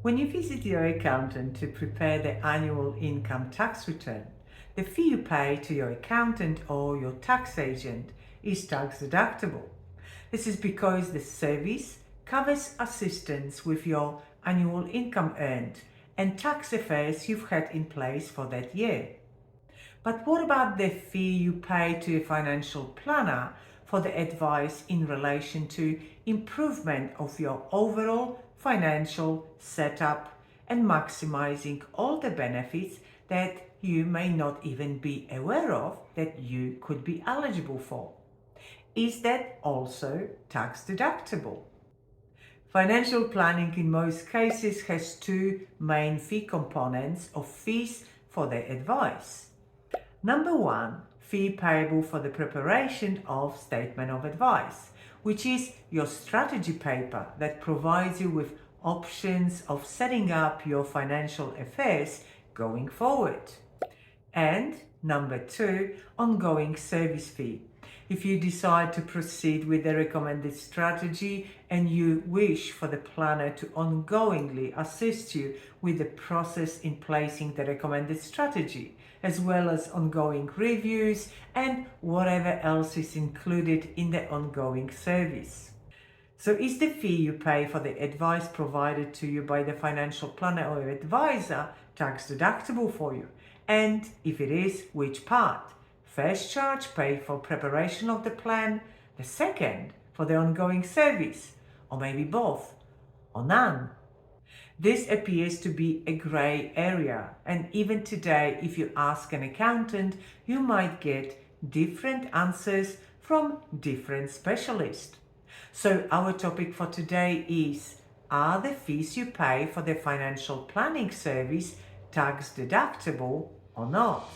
When you visit your accountant to prepare the annual income tax return, the fee you pay to your accountant or your tax agent is tax deductible. This is because the service covers assistance with your annual income earned and tax affairs you've had in place for that year. But what about the fee you pay to a financial planner for the advice in relation to improvement of your overall financial setup and maximizing all the benefits that you may not even be aware of that you could be eligible for? Is that also tax deductible? Financial planning in most cases has two main fee components of fees for the advice. Number one, fee payable for the preparation of statement of advice, which is your strategy paper that provides you with options of setting up your financial affairs going forward. And number two, ongoing service fee. If you decide to proceed with the recommended strategy and you wish for the planner to ongoingly assist you with the process in placing the recommended strategy, as well as ongoing reviews and whatever else is included in the ongoing service. So is the fee you pay for the advice provided to you by the financial planner or advisor tax deductible for you? And if it is, which part? First charge paid for preparation of the plan, the second for the ongoing service, or maybe both, or none. This appears to be a grey area, and even today, if you ask an accountant, you might get different answers from different specialists. So our topic for today is, are the fees you pay for the financial planning service tax deductible or not?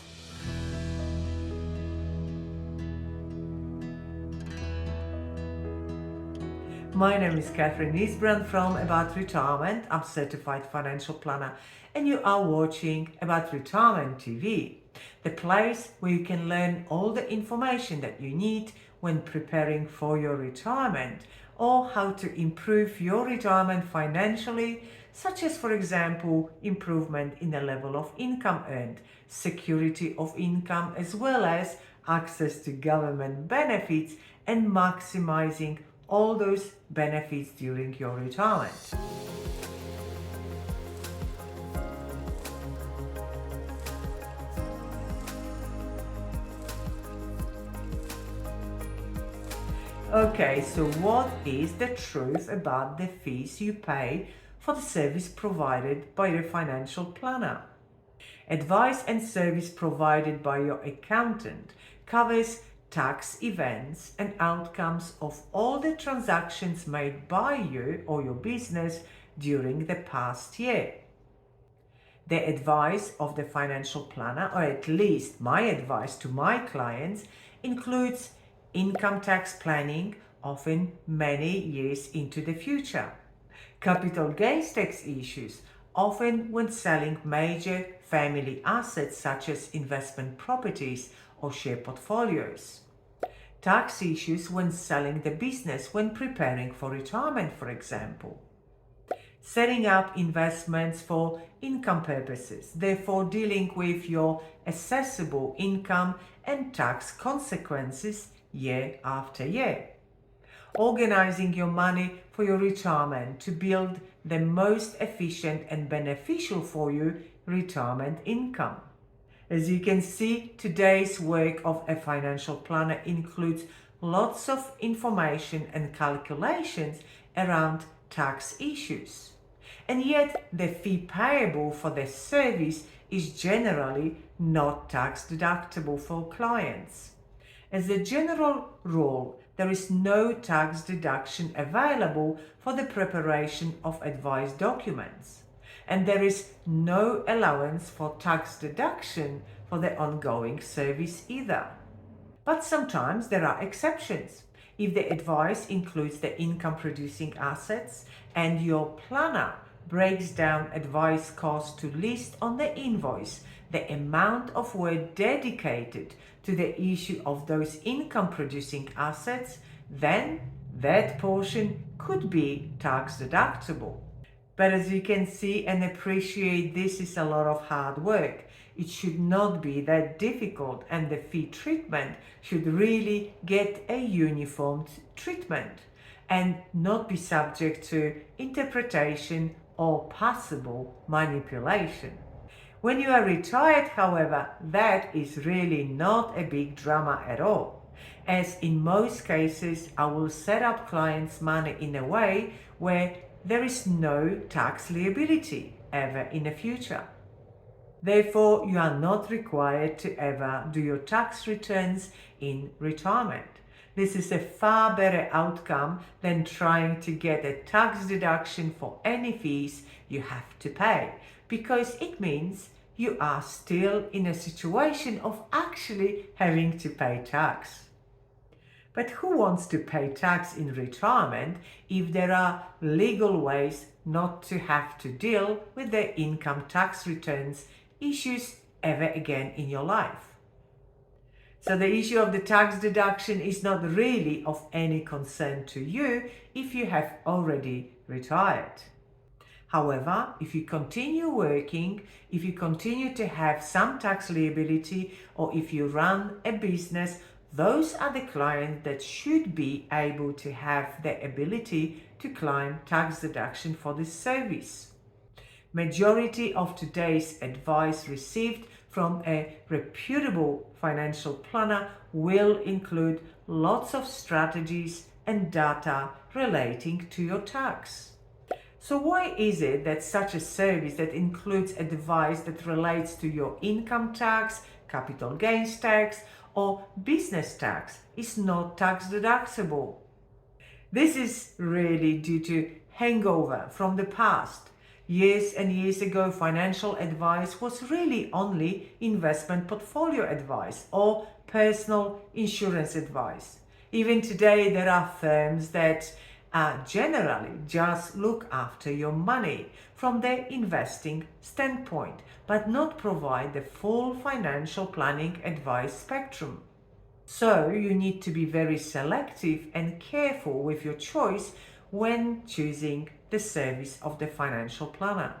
My name is Katherine Isbrandt from About Retirement. I'm a certified financial planner and you are watching About Retirement TV, the place where you can learn all the information that you need when preparing for your retirement or how to improve your retirement financially, such as, for example, improvement in the level of income earned, security of income, as well as access to government benefits and maximizing all those benefits during your retirement. Okay, so what is the truth about the fees you pay for the service provided by your financial planner? Advice and service provided by your accountant covers tax events and outcomes of all the transactions made by you or your business during the past year. The advice of the financial planner, or at least my advice to my clients, includes income tax planning, often many years into the future, capital gains tax issues, often when selling major family assets such as investment properties or share portfolios, tax issues when selling the business when preparing for retirement, for example, setting up investments for income purposes, therefore dealing with your assessable income and tax consequences year after year, organizing your money for your retirement to build the most efficient and beneficial for you retirement income. As you can see, today's work of a financial planner includes lots of information and calculations around tax issues. And yet, the fee payable for the service is generally not tax deductible for clients. As a general rule, there is no tax deduction available for the preparation of advice documents, and there is no allowance for tax deduction for the ongoing service either. But sometimes there are exceptions. If the advice includes the income producing assets and your planner breaks down advice costs to list on the invoice the amount of work dedicated to the issue of those income producing assets, then that portion could be tax deductible. But as you can see and appreciate, this is a lot of hard work. It should not be that difficult, and the fee treatment should really get a uniform treatment and not be subject to interpretation or possible manipulation. When you are retired, however, that is really not a big drama at all, as in most cases I will set up clients' money in a way where there is no tax liability ever in the future. Therefore, you are not required to ever do your tax returns in retirement. This is a far better outcome than trying to get a tax deduction for any fees you have to pay, because it means you are still in a situation of actually having to pay tax. But who wants to pay tax in retirement if there are legal ways not to have to deal with their income tax returns issues ever again in your life? So the issue of the tax deduction is not really of any concern to you if you have already retired. However, if you continue working, if you continue to have some tax liability, or if you run a business, those are the clients that should be able to have the ability to claim tax deduction for this service. Majority of today's advice received from a reputable financial planner will include lots of strategies and data relating to your tax. So why is it that such a service that includes advice that relates to your income tax, capital gains tax, or business tax is not tax deductible? This is really due to hangover from the past. Years and years ago, financial advice was really only investment portfolio advice or personal insurance advice. Even today, there are firms that generally just look after your money from their investing standpoint, but not provide the full financial planning advice spectrum. So you need to be very selective and careful with your choice when choosing the service of the financial planner.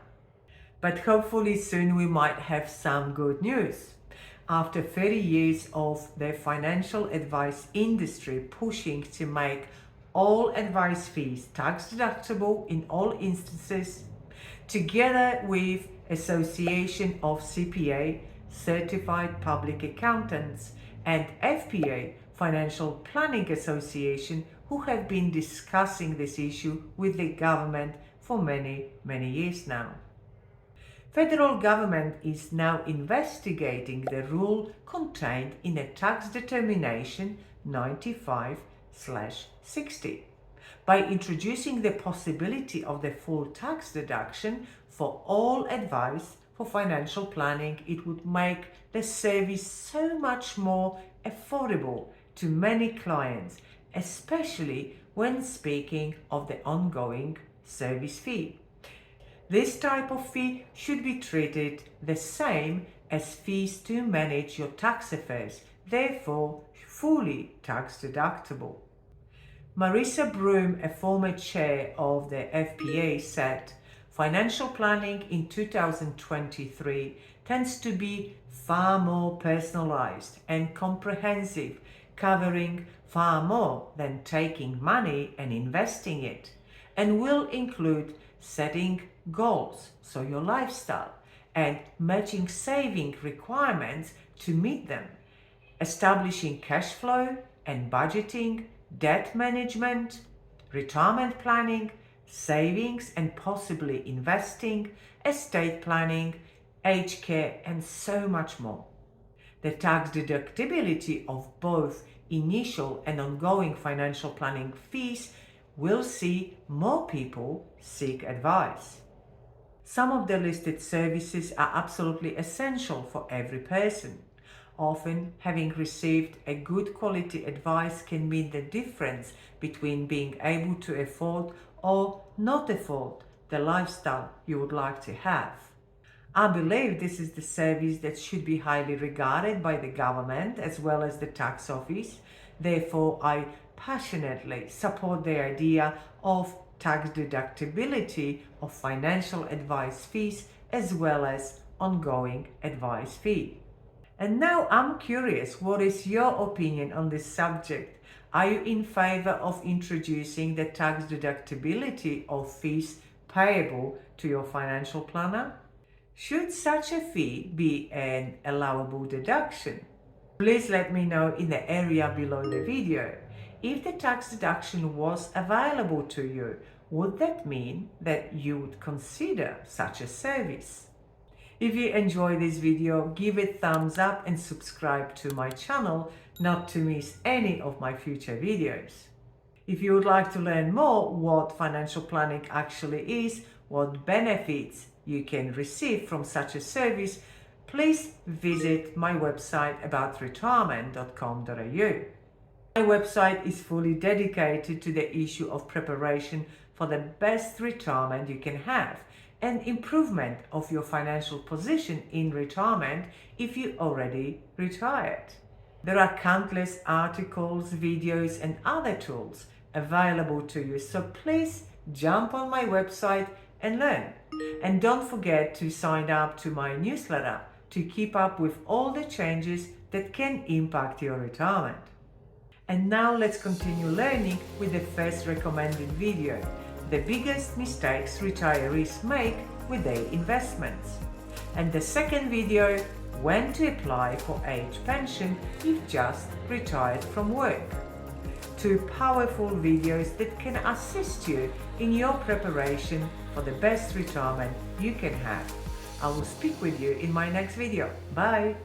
But hopefully soon we might have some good news. After 30 years of the financial advice industry pushing to make all advice fees tax deductible in all instances, together with Association of CPA, Certified Public Accountants, and FPA, Financial Planning Association, who have been discussing this issue with the government for many years now. Federal government is now investigating the rule contained in a tax determination 95/60 by introducing the possibility of the full tax deduction for all advice for financial planning. It would make the service so much more affordable to many clients, especially when speaking of the ongoing service fee. This type of fee should be treated the same as fees to manage your tax affairs, therefore fully tax deductible. Marissa Broom, a former chair of the FPA, said, "Financial planning in 2023 tends to be far more personalized and comprehensive, covering far more than taking money and investing it, and will include setting goals, so your lifestyle, and matching saving requirements to meet them, establishing cash flow and budgeting, debt management, retirement planning, savings and possibly investing, estate planning, aged care, and so much more. The tax deductibility of both initial and ongoing financial planning fees will see more people seek advice." Some of the listed services are absolutely essential for every person. Often, having received a good quality advice can mean the difference between being able to afford or not afford the lifestyle you would like to have. I believe this is the service that should be highly regarded by the government as well as the tax office. Therefore, I passionately support the idea of tax deductibility of financial advice fees as well as ongoing advice fee. And now I'm curious, what is your opinion on this subject? Are you in favor of introducing the tax deductibility of fees payable to your financial planner? Should such a fee be an allowable deduction? Please let me know in the area below the video. If the tax deduction was available to you, would that mean that you would consider such a service? If you enjoy this video, give it a thumbs up and subscribe to my channel not to miss any of my future videos. If you would like to learn more what financial planning actually is, what benefits you can receive from such a service, please visit my website aboutretirement.com.au. My website is fully dedicated to the issue of preparation for the best retirement you can have and improvement of your financial position in retirement if you already retired. There are countless articles, videos and other tools available to you, so please jump on my website and learn. And don't forget to sign up to my newsletter to keep up with all the changes that can impact your retirement. And now let's continue learning with the first recommended video: the biggest mistakes retirees make with their investments. And the second video: when to apply for age pension if just retired from work. Two powerful videos that can assist you in your preparation for the best retirement you can have. I will speak with you in my next video. Bye!